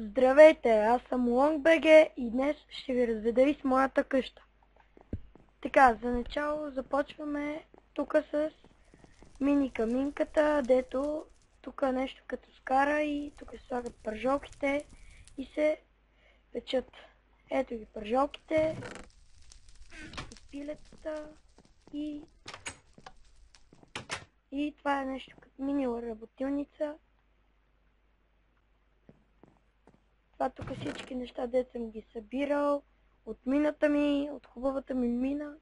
Здравейте, аз съм LongBG и днес ще ви разведа и с моята къща. Така, за начало започваме тук с мини каминката, дето тук е нещо като скара и тук се слагат пържолките и се печат. Ето ги пържолките, пилетата и това е нещо като мини работилница. Това тук всички неща, дето съм ги събирал от мината ми, от хубавата ми мина.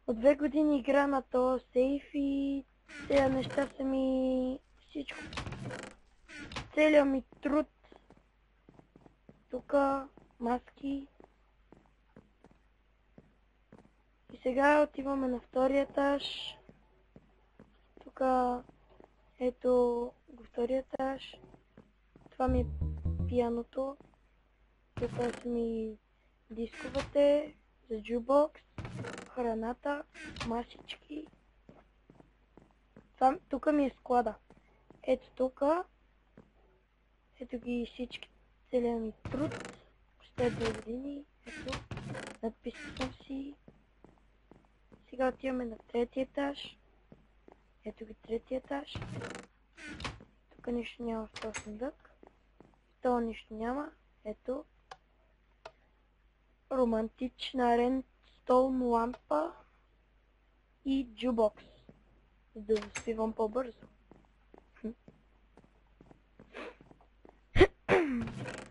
От 2 години игра на този сейф и тези неща са ми всичко. Целият ми труд. Тук маски. И сега отиваме на втория етаж. Тук ето го втория етаж. Това ми е пианото. Тук са ми дисковете за джубокс, храната, масички. Тук ми е склада. Ето тук. Ето ги всички. Целият ми труд. След 2 години. Ето. Надписал съм си. Сега отиваме на третия етаж. Ето ги третия етаж. Тук нищо няма в този сундък. То нищо няма. Ето. Романтична рендстоун лампа и джубокс. За да заспивам по-бързо.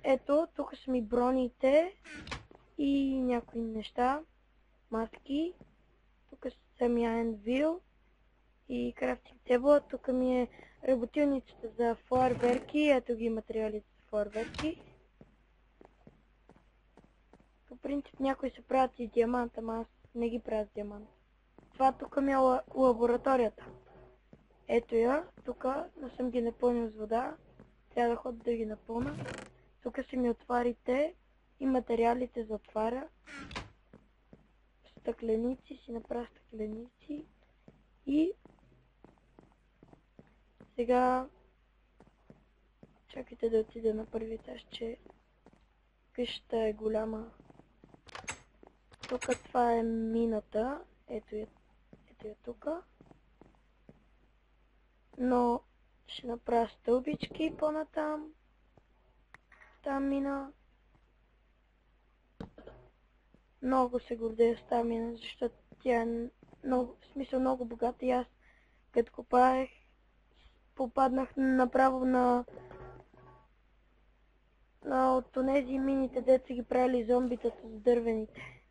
Ето, тук са ми броните и някои неща. Маски. Тук са ми анвил и крафтинг тебла. Тук ми е работилницата за фойерверки. Ето ги материалите за фойерверки. По принцип някои се правят и диамант, ама аз не ги правя с диамант. Това тук ми е лабораторията. Ето я. Тук не съм ги напълнил с вода. Трябва да ходя да ги напълна. Тук са ми отварите и материалите за отваря. Стъкленици, си направя стъкленици. И сега чакайте да отида на първи етаж, че къщата е голяма. Тук това е мината. Ето я тук. Но ще направя стълбички по-натам. Там мина. Много се гордея с тази мина, защото тя е много богата и аз като копаех попаднах направо на от онези мините, дето са ги правили зомбитата с дървените.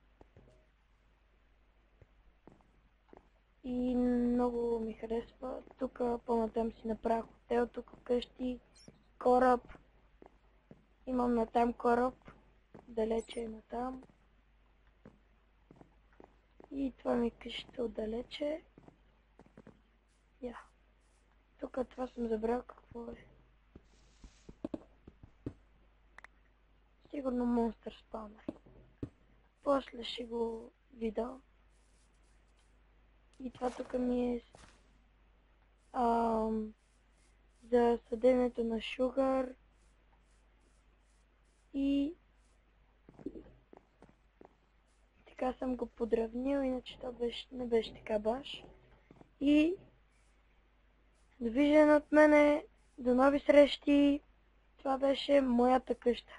И много ми харесва. Тук по-натам си направих хотел, тук къщи, кораб. Имам натам кораб, далече е натам. И това ми къщата отдалече. Тук това съм забрал какво е. Сигурно монстър спаунер. После ще го видя. И това тук ми е за съденето на шугър. И така съм го подравнил, иначе то не беше така баш. И довиждане от мене, до нови срещи. Това беше моята къща.